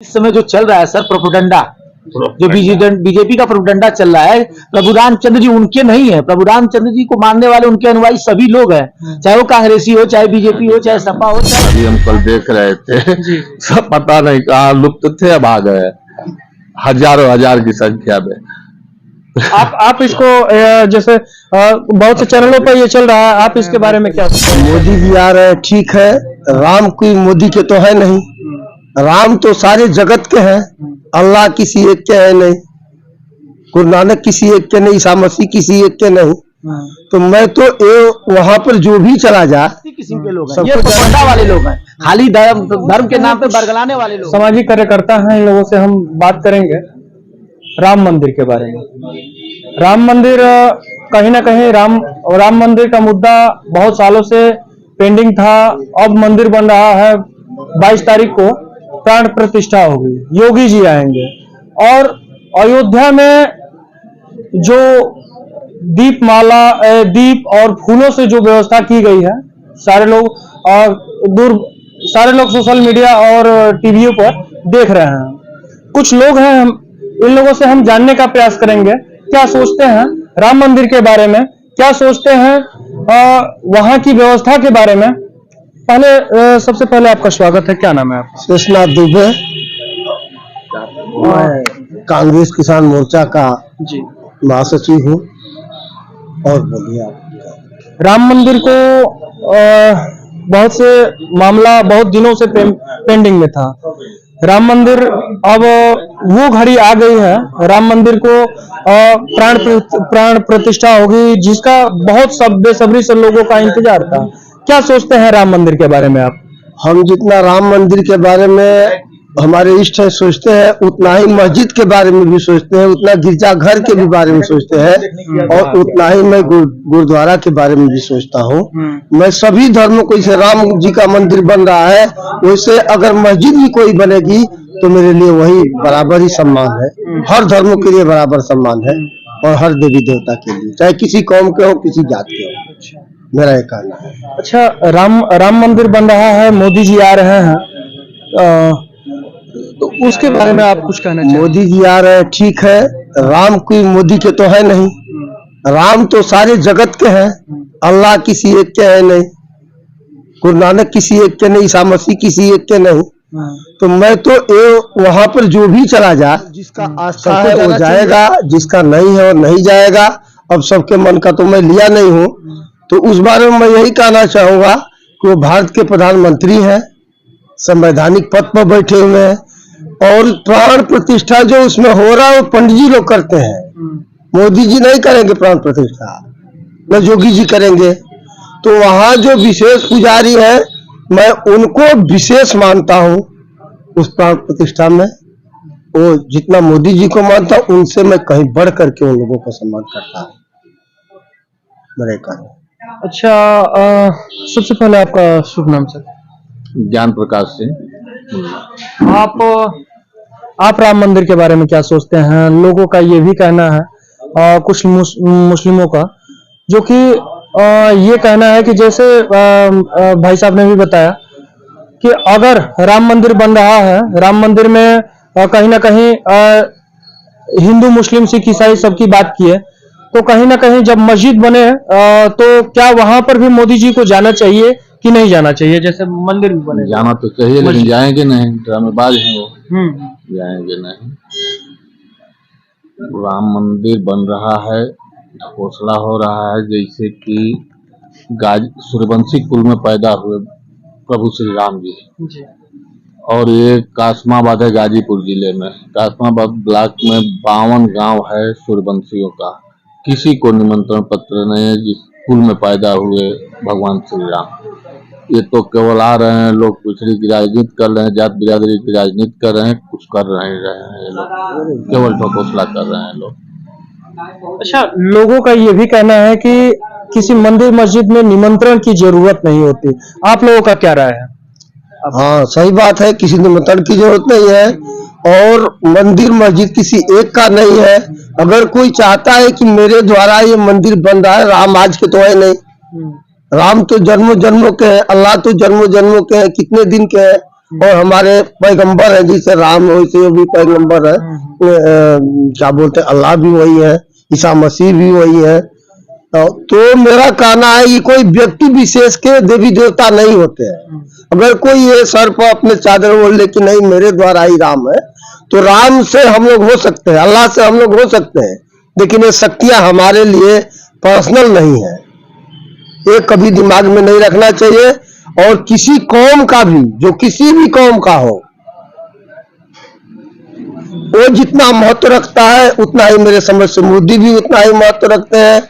इस समय जो चल रहा है सर प्रोपेगेंडा, जो बीजेपी का प्रोपेगेंडा चल रहा है, प्रभु रामचंद्र जी उनके नहीं है। प्रभु रामचंद्र जी को मानने वाले उनके अनुयायी सभी लोग हैं, चाहे वो कांग्रेसी हो, चाहे बीजेपी हो, चाहे सपा हो, चाहे। अभी हम कल देख रहे थे, सब पता नहीं कहाँ लुप्त थे, अब आ गए हजारों हजार की संख्या में। आप इसको जैसे बहुत से चैनलों पर ये चल रहा है, आप इसके बारे में क्या सोचते हैं? मोदी जी आ रहे हैं, ठीक है, राम कोई मोदी के तो है नहीं, राम तो सारे जगत के हैं, अल्लाह किसी एक के है नहीं, गुरु नानक किसी एक के नहीं, ईसा मसीह किसी एक के नहीं। तो मैं तो वहां पर जो भी चला जा, किस्म के लोग हैं, ये प्रोपेगेंडा वाले लोग हैं, खाली धर्म के नाम पे बरगलाने वाले लोग। सामाजिक कार्यकर्ता हैं, इन लोगों से हम बात करेंगे राम मंदिर के बारे में। राम मंदिर कहीं ना कहीं राम मंदिर का मुद्दा बहुत सालों से पेंडिंग था। अब मंदिर बन रहा है, 22 तारीख को प्राण प्रतिष्ठा होगी, योगी जी आएंगे और अयोध्या में जो दीप और फूलों से जो व्यवस्था की गई है, सारे लोग सोशल मीडिया और टीवीओ पर देख रहे हैं। कुछ लोग हैं, इन लोगों से हम जानने का प्रयास करेंगे क्या सोचते हैं राम मंदिर के बारे में, क्या सोचते हैं वहां की व्यवस्था के बारे में। सबसे पहले आपका स्वागत है, क्या नाम है आपका? शेषनाथ दुबे, मैं कांग्रेस किसान मोर्चा का महासचिव हूँ। और बोलिए आप। राम मंदिर को बहुत से मामला बहुत दिनों से पेंडिंग में था। राम मंदिर अब वो घड़ी आ गई है, राम मंदिर को प्राण प्रतिष्ठा होगी, जिसका बहुत बेसब्री से लोगों का इंतजार था। क्या सोचते हैं राम मंदिर के बारे में आप? हम जितना राम मंदिर के बारे में हमारे इष्ट है सोचते हैं, उतना ही मस्जिद के बारे में भी सोचते हैं, उतना गिरजाघर के भी बारे में सोचते हैं, और उतना ही मैं गुरुद्वारा के बारे में भी सोचता हूँ। मैं सभी धर्मों को, जैसे राम जी का मंदिर बन रहा है, वैसे अगर मस्जिद भी कोई बनेगी तो मेरे लिए वही बराबर ही सम्मान है। हर धर्मों के लिए बराबर सम्मान है, और हर देवी देवता के लिए, चाहे किसी कौम के हो, किसी जात के हो, मेरा ये कहना है। अच्छा, राम मंदिर बन रहा है, मोदी जी आ रहे हैं, तो उसके बारे में आप कुछ कहना चाहिए? मोदी जी आ रहे हैं, ठीक है, राम कोई मोदी के तो है नहीं, राम तो सारे जगत के हैं, अल्लाह किसी एक के है नहीं, गुरु नानक किसी एक के नहीं, ईसा मसीह किसी एक के नहीं। तो मैं तो वहां पर जो भी चला जा, जिसका आस्था है वो जाएगा, जिसका नहीं है वो नहीं जाएगा। अब सबके मन का तो मैं लिया नहीं हूँ, तो उस बारे में मैं यही कहना चाहूंगा कि वो भारत के प्रधानमंत्री हैं, संवैधानिक पद पर बैठे हुए हैं, और प्राण प्रतिष्ठा जो उसमें हो रहा है वो पंडित जी लोग करते हैं, मोदी जी नहीं करेंगे प्राण प्रतिष्ठा, न योगी जी करेंगे। तो वहां जो विशेष पुजारी है, मैं उनको विशेष मानता हूं उस प्राण प्रतिष्ठा में। वो जितना मोदी जी को मानता हूं, उनसे मैं कहीं बढ़ करके उन लोगों को सम्मान करता हूं, मेरे कहना। अच्छा, सबसे पहले आपका शुभ नाम सर? ज्ञान प्रकाश सिंह। आप राम मंदिर के बारे में क्या सोचते हैं? लोगों का ये भी कहना है, कुछ मुस्लिमों का, जो कि ये कहना है कि जैसे भाई साहब ने भी बताया कि अगर राम मंदिर बन रहा है, राम मंदिर में कहीं ना कहीं हिंदू मुस्लिम सिख ईसाई सबकी बात की है, तो कहीं ना कहीं जब मस्जिद बने तो क्या वहां पर भी मोदी जी को जाना चाहिए कि नहीं जाना चाहिए? जैसे मंदिर भी बने, जाना तो चाहिए, लेकिन जाएंगे नहीं, ड्रामेबाज हैं वो, जाएंगे नहीं। राम मंदिर बन रहा है, घोषणा हो रहा है, जैसे कि सूर्यवंशी कुल में पैदा हुए प्रभु श्री राम जी। और ये कासमाबाद है गाजीपुर जिले में, कासमाबाद ब्लॉक में 52 गांव है सूर्यवंशियों का। किसी को निमंत्रण पत्र नहीं है जिस कुल में पैदा हुए भगवान श्री राम। ये तो केवल आ रहे हैं, लोग पिछड़ी की राजनीति कर रहे हैं, जात बिरादरी की राजनीति कर रहे हैं, कुछ कर रहे हैं ये लोग, केवल ढकोसला कर रहे हैं लोग। अच्छा, लोगों का ये भी कहना है कि किसी मंदिर मस्जिद में निमंत्रण की जरूरत नहीं होती, आप लोगों का क्या राय है? हाँ, सही बात है, किसी निमंत्रण की जरूरत नहीं है, और मंदिर मस्जिद किसी एक का नहीं है। अगर कोई चाहता है कि मेरे द्वारा ये मंदिर बन रहा है, राम आज के तो है नहीं, राम तो जन्मों जन्मों के हैं, अल्लाह तो जन्मों जन्मों के हैं, कितने दिन के हैं, और हमारे पैगंबर है, जैसे राम वैसे भी पैगंबर है, क्या बोलते हैं, अल्लाह भी वही है, ईसा मसीह भी वही है। तो मेरा कहना है ये कोई व्यक्ति विशेष के देवी देवता नहीं होते हैं। अगर कोई ये सर पर अपने चादर ओढ़ ले कि नहीं मेरे द्वारा ही राम है, तो राम से हम लोग हो सकते हैं, अल्लाह से हम लोग हो सकते हैं, लेकिन ये शक्तियां हमारे लिए पर्सनल नहीं है। ये कभी दिमाग में नहीं रखना चाहिए। और किसी कौम का भी, जो किसी भी कौम का हो, वो जितना महत्व रखता है उतना ही मेरे समझ से मोदी भी उतना ही महत्व रखते हैं,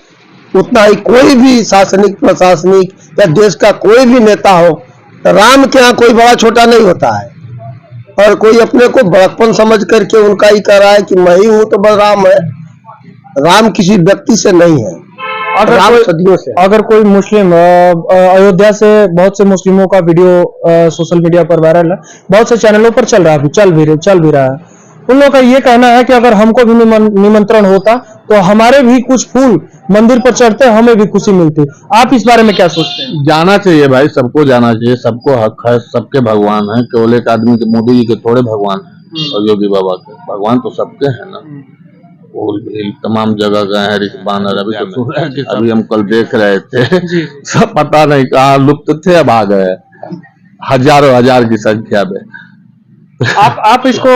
उतना ही कोई भी शासनिक प्रशासनिक या देश का कोई भी नेता हो। राम के यहाँ कोई बड़ा छोटा नहीं होता है, और कोई अपने को बड़प्पन समझ करके उनका ही कह रहा है कि मैं ही हूं तो बलराम है। राम किसी व्यक्ति से नहीं है, राम सदियों से। अगर कोई मुस्लिम अयोध्या से बहुत से मुस्लिमों का वीडियो सोशल मीडिया पर वायरल है, बहुत से चैनलों पर चल भी रहा है, उन लोगों का ये कहना है कि अगर हमको भी निमंत्रण होता तो हमारे भी कुछ फूल मंदिर पर चढ़ते, हमें भी खुशी मिलती। आप इस बारे में क्या सोचते हैं? जाना चाहिए भाई, सबको जाना चाहिए, सबको हक है, सबके भगवान है। केवल एक आदमी के, मोदी जी के थोड़े भगवान है और योगी बाबा के भगवान तो सबके हैं ना। फूल भी तमाम जगह गए हैं, रिश्बानर अभी हम कल देख रहे थे सब पता नहीं कहाँ लुप्त थे, अब आ गए हजारों हजार की संख्या में। आप इसको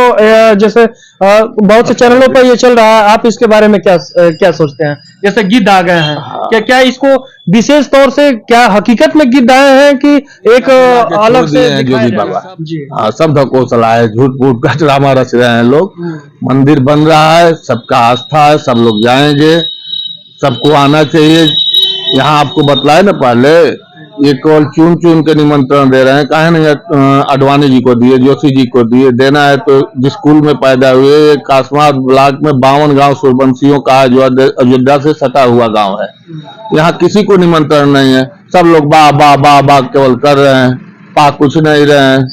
जैसे बहुत से चैनलों पर ये चल रहा है, आप इसके बारे में क्या सोचते हैं? जैसे गिद्ध आ गए हैं, क्या इसको विशेष तौर से, क्या हकीकत में गिद्ध आए हैं कि एक अलग से योगी बाबा जी? हाँ, सब ढकोसला है, झूठ फूट का ड्रामा रच रहे हैं लोग। मंदिर बन रहा है, सबका आस्था है, सब लोग जाएंगे, सबको आना चाहिए। यहाँ आपको बतलाए ना पहले, ये केवल चुन चुन के निमंत्रण दे रहे हैं। काहे नहीं अडवाणी जी को दिए, जोशी जी को दिए, देना है तो जिस कुल में पैदा हुए। कासमार ब्लॉक में 52 गांव सूर्यवंशियों का है, जो अयोध्या से सटा हुआ गांव है। यहाँ किसी को निमंत्रण नहीं है, सब लोग बा केवल कर रहे हैं, पा कुछ नहीं रहे हैं।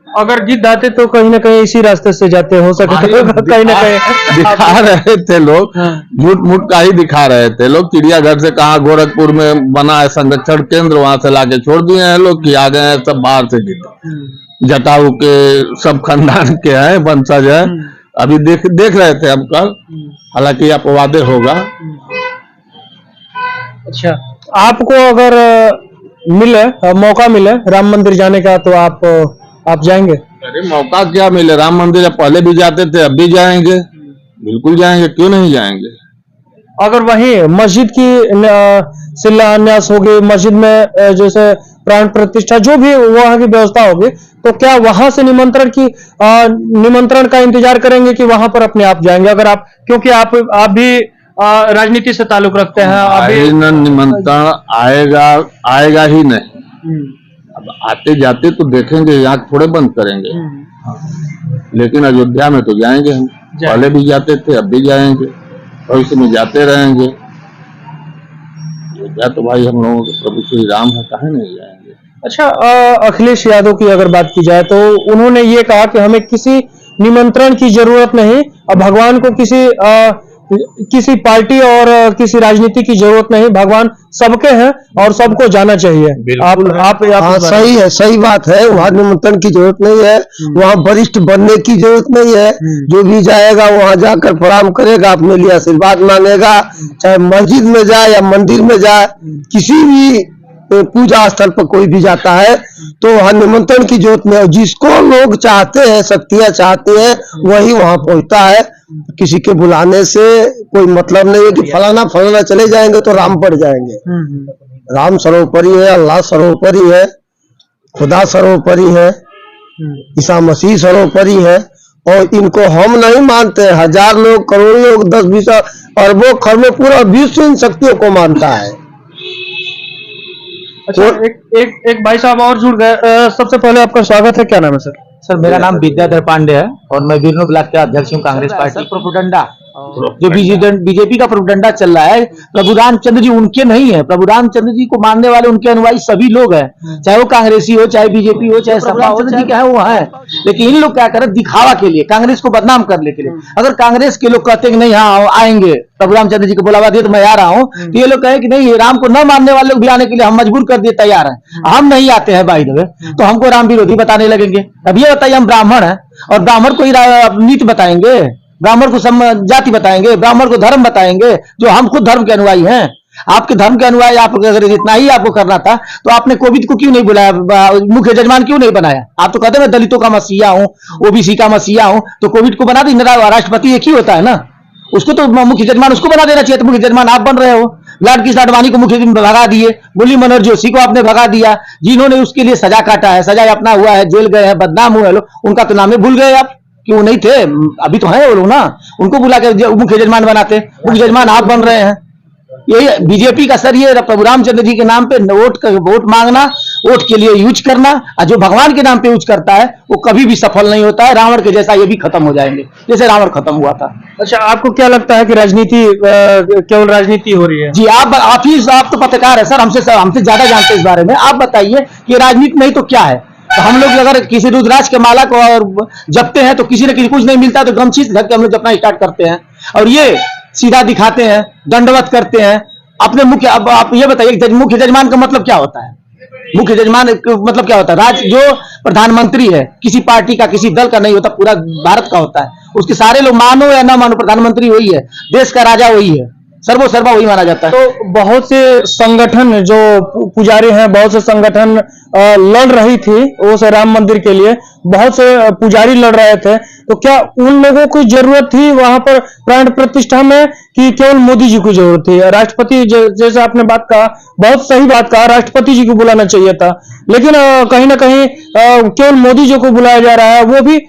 अगर गिद्ध आते तो कहीं ना कहीं इसी रास्ते से जाते, हो सके तो कहीं ना कहीं दिखा रहे थे लोग, झूठ मूठ का ही दिखा रहे थे लोग। चिड़ियाघर से कहा गोरखपुर में बना है संरक्षण केंद्र, वहां से लाके छोड़ दिए हैं लोग कि आ गए हैं सब बाहर से गिद्ध। जटाऊ के सब खानदान के हैं, वंशज है। अभी देख रहे थे हम कल, हालांकि अपवादे होगा। अच्छा, आपको अगर मौका मिले राम मंदिर जाने का तो आप जाएंगे? अरे मौका क्या मिले, राम मंदिर पहले भी जाते थे, अब भी जाएंगे, बिल्कुल जाएंगे, क्यों नहीं जाएंगे। अगर वहीं मस्जिद की शिलान्यास होगी, मस्जिद में जैसे प्राण प्रतिष्ठा जो भी वहां की व्यवस्था होगी, तो क्या वहां से निमंत्रण का इंतजार करेंगे कि वहां पर अपने आप जाएंगे? अगर आप, क्योंकि आप भी राजनीति से ताल्लुक रखते हैं, अभी निमंत्रण आएगा ही नहीं। अब आते जाते तो देखेंगे, आँख थोड़े बंद करेंगे। लेकिन अयोध्या में तो जाएंगे हम, पहले भी जाते थे, अब भी जाएंगे, भविष्य में जाते रहेंगे। अयोध्या तो भाई हम लोगों के प्रभु श्री राम है, काहे नहीं जाएंगे। अच्छा, अखिलेश यादव की अगर बात की जाए तो उन्होंने ये कहा कि हमें किसी निमंत्रण की जरूरत नहीं, और भगवान को किसी पार्टी और किसी राजनीति की जरूरत नहीं, भगवान सबके हैं और सबको जाना चाहिए। आप हाँ, सही है, सही बात है। वहाँ निमंत्रण की जरूरत नहीं है, वहाँ वरिष्ठ बनने की जरूरत नहीं है। जो भी जाएगा वहाँ जाकर प्रणाम करेगा, अपने लिए आशीर्वाद मांगेगा, चाहे मस्जिद में जाए या मंदिर में जाए, किसी भी पूजा स्थल पर कोई भी जाता है तो वहाँ निमंत्रण की जरूरत नहीं है। जिसको लोग चाहते हैं, शक्तियां चाहते हैं, वही वहाँ पहुंचता है। किसी के बुलाने से कोई मतलब नहीं है कि फलाना चले जाएंगे तो राम पड़ जाएंगे। राम सर्वोपरि है, अल्लाह सर्वोपरि है, खुदा सर्वोपरि है, ईसा मसीह सर्वोपरि है। और इनको हम नहीं मानते, हजार लोग, करोड़ लोग, 10-20 अरबों खरबों पूरा विश्व इन शक्तियों को मानता है। अच्छा, एक भाई साहब और जुड़ गए। सबसे पहले आपका स्वागत है, क्या नाम है सर? सर मेरा नाम विद्याधर पांडे है और मैं बीरनो ब्लॉक के अध्यक्ष हूँ कांग्रेस पार्टी। प्रोपेगेंडा जो बीजेपी का प्रोपेगेंडा चल रहा है, प्रभु रामचंद्र जी उनके नहीं है। प्रभु रामचंद्र जी को मानने वाले उनके अनुयायी सभी लोग हैं, चाहे वो कांग्रेसी हो, चाहे बीजेपी हो, चाहे सपा हो, जी क्या है वो है। लेकिन इन लोग क्या कर रहे हैं, दिखावा के लिए, कांग्रेस को बदनाम करने के लिए। अगर कांग्रेस के लोग कहते हैं कि नहीं हाँ आएंगे, प्रभु रामचंद्र जी को बुलावा दिए तो मैं आ रहा हूँ, तो ये लोग कहे कि नहीं, राम को न मानने वाले लोग भी आने के लिए हम मजबूर कर दिए, तैयार हैं। हम नहीं आते हैं बाई द वे, तो हमको राम विरोधी बताने लगेंगे। अब ये बताइए, हम ब्राह्मण हैं और ब्राह्मण को ही नीति बताएंगे, ब्राह्मण को जाति बताएंगे, ब्राह्मण को धर्म बताएंगे, जो हम खुद धर्म के अनुयायी हैं। आपके धर्म के अनुयायी, आप अगर इतना ही आपको करना था तो आपने कोविद को क्यों नहीं बुलाया, मुख्य यजमान क्यों नहीं बनाया? आप तो कहते हैं मैं दलितों का मसीहा हूं, ओबीसी का मसीहा हूं, तो कोविद को बना दी। राष्ट्रपति एक ही होता है ना, उसको तो मुख्य यजमान उसको बना देना चाहिए। तो मुख्य यजमान आप बन रहे हो। लाड कृष्ण आडवाणी को मुख्य भगा दिए, मुरली मनोहर जोशी को आपने भगा दिया, जिन्होंने उसके लिए सजा काटा है, सजा अपना हुआ है, जेल गए हैं, बदनाम हुए लोग, उनका तो नाम ही भूल गए आप कि वो नहीं थे, अभी तो हैं वो लोग ना। उनको बुला के मुख्य यजमान बनाते, मुख्य यजमान आप बन रहे हैं। यही बीजेपी का सर, ये प्रभु रामचंद्र जी के नाम पे वोट मांगना, वोट के लिए यूज करना, और जो भगवान के नाम पे यूज करता है वो कभी भी सफल नहीं होता है। रावण के जैसा ये भी खत्म हो जाएंगे, जैसे रावण खत्म हुआ था। अच्छा, आपको क्या लगता है कि राजनीति केवल राजनीति हो रही है? जी, आप तो पत्रकार है सर, हमसे ज्यादा जानते हैं इस बारे में। आप बताइए कि राजनीति नहीं तो क्या है? तो हम लोग अगर किसी रुद्राक्ष के माला को और जपते हैं तो किसी न किसी कुछ नहीं मिलता तो गमछी ढक के हम लोग जपना स्टार्ट करते हैं, और ये सीधा दिखाते हैं, दंडवत करते हैं अपने मुख्य। अब आप ये बताइए, मुख्य यजमान का मतलब क्या होता है? मुख्य यजमान मतलब क्या होता है? राज्य जो प्रधानमंत्री है किसी पार्टी का, किसी दल का नहीं होता, पूरा भारत का होता है। उसके सारे लोग मानो या ना मानो, प्रधानमंत्री वही है, देश का राजा वही है, सर्वोसर्वा वही माना जाता है। तो बहुत से संगठन जो पुजारी हैं, बहुत से संगठन लड़ रही थी वो से राम मंदिर के लिए, बहुत से पुजारी लड़ रहे थे, तो क्या उन लोगों की जरूरत थी वहां पर प्राण प्रतिष्ठा में, कि केवल मोदी जी की जरूरत थी? राष्ट्रपति जैसे आपने बात कहा, बहुत सही बात कहा, राष्ट्रपति जी को बुलाना चाहिए था, लेकिन कहीं ना कहीं केवल मोदी जी को बुलाया जा रहा है। वो भी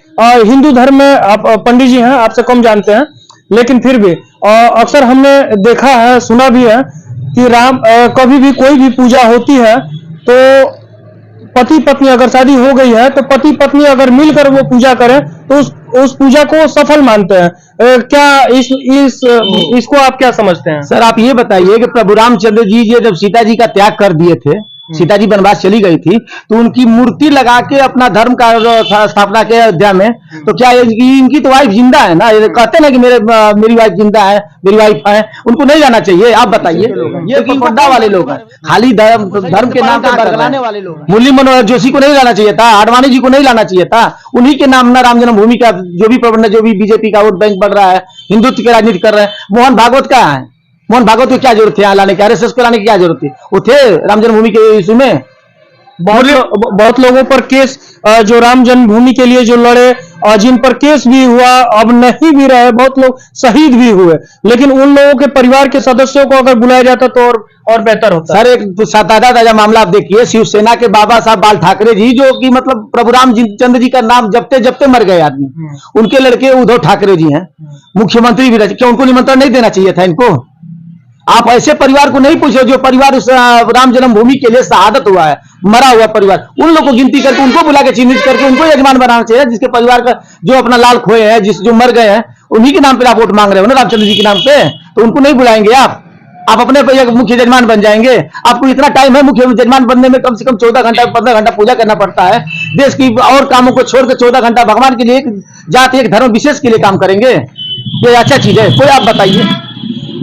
हिंदू धर्म में, आप पंडित जी हैं, आपसे कम जानते हैं, लेकिन फिर भी अक्सर हमने देखा है, सुना भी है कि कभी भी कोई भी पूजा होती है तो पति पत्नी, अगर शादी हो गई है तो पति पत्नी अगर मिलकर वो पूजा करें तो उस पूजा को सफल मानते हैं। क्या इसको आप क्या समझते हैं? सर आप ये बताइए कि प्रभु रामचंद्र जी जब सीता जी का त्याग कर दिए थे, सीता जी वनवास चली गई थी, तो उनकी मूर्ति लगा के अपना धर्म का स्थापना किया अयोध्या में, तो क्या इनकी तो वाइफ जिंदा है ना? ये कहते ना कि मेरी वाइफ जिंदा है, मेरी वाइफ है, उनको नहीं जाना चाहिए? आप बताइए, ये पखोड्डा वाले लोग हैं, खाली धर्म के नाम पर बरगलाने वाले लोग। मुरली मनोहर जोशी को नहीं लाना चाहिए था, आडवाणी जी को नहीं लाना चाहिए था, उन्हीं के नाम ना राम जन्मभूमि का जो भी प्रबंधन, जो भी बीजेपी का वोट बैंक बढ़ रहा है, हिंदुत्व की राजनीति कर रहे हैं। मोहन भागवत कहाँ है? मोहन भागवत को क्या जरूरत थी यहाँ लाने की? आरएसएस को लाने की क्या जरूरत थी? वो थे राम जन्मभूमि के इशू में। बहुत लोगों पर केस, जो राम जन्मभूमि के लिए जो लड़े, जिन पर केस भी हुआ, अब नहीं भी रहे, बहुत लोग शहीद भी हुए, लेकिन उन लोगों के परिवार के सदस्यों को अगर बुलाया जाता तो और बेहतर होता। सर एक ताजा मामला आप देखिए, शिवसेना के बाबा साहब बाल ठाकरे जी, जो कि मतलब प्रभु रामचंद्र जी का नाम जपते जपते मर गए आदमी, उनके लड़के उद्धव ठाकरे जी हैं, मुख्यमंत्री भी रहे। क्या उनको निमंत्रण नहीं देना चाहिए था इनको? आप ऐसे परिवार को नहीं पूछो जो परिवार उस राम जन्मभूमि के लिए शहादत हुआ है, मरा हुआ परिवार, उन लोगों को गिनती करके उनको बुला के चिन्हित करके उनको यजमान बनाना चाहिए, जिसके परिवार का जो अपना लाल खोए हैं, जो मर गए हैं, उन्हीं के नाम पे आप वोट मांग रहे हो ना, रामचंद्र जी के नाम पे, तो उनको नहीं बुलाएंगे आप अपने पे मुख्य यजमान बन जाएंगे। आपको इतना टाइम है, मुख्य यजमान बनने में कम से कम 14 घंटा 15 घंटा पूजा करना पड़ता है। देश की और कामों को छोड़कर 14 घंटा भगवान के लिए, एक जाति एक धर्म विशेष के लिए काम करेंगे, ये अच्छा चीज है? कोई आप बताइए,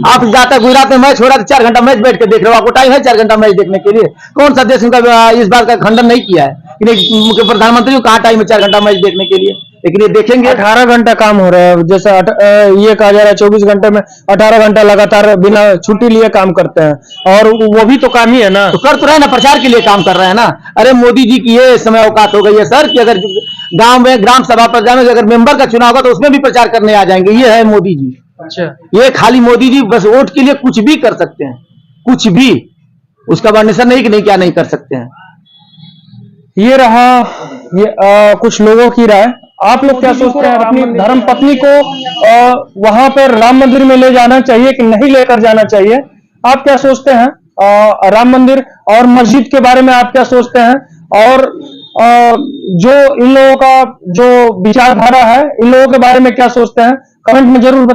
आप जाता गुजरात में मैच हो रहा है, 4 घंटा मैच बैठ के देख रहे हो, आपको टाइम है 4 घंटा मैच देखने के लिए? कौन सा देश उनका इस बात का खंडन नहीं किया है कि मुख्य प्रधानमंत्री को कहाँ टाइम है 4 घंटा मैच देखने के लिए? लेकिन ये देखेंगे 18 घंटा काम हो रहा है, जैसे ये कहा जा रहा है 24 घंटे में 18 घंटा लगातार बिना छुट्टी लिए काम करते हैं, और वो भी तो काम ही है ना। तो कर तो रहे ना, प्रचार के लिए काम कर रहे हैं ना। अरे मोदी जी की ये समय औकात हो गई है सर कि अगर गांव में ग्राम सभा पर में अगर मेंबर का चुनाव होगा तो उसमें भी प्रचार करने आ जाएंगे। ये है मोदी जी। अच्छा, ये खाली मोदी जी बस वोट के लिए कुछ भी कर सकते हैं, कुछ भी, उसका वर्णन नहीं कि नहीं क्या नहीं कर सकते हैं। ये रहा कुछ लोगों की राय। आप लोग क्या सोचते हैं? अपनी धर्म पत्नी को वहां पर राम मंदिर में ले जाना चाहिए कि नहीं लेकर जाना चाहिए? आप क्या सोचते हैं? राम मंदिर और मस्जिद के बारे में आप क्या सोचते हैं? और जो इन लोगों का जो विचारधारा है, इन लोगों के बारे में क्या सोचते हैं? कमेंट में जरूर बताइए।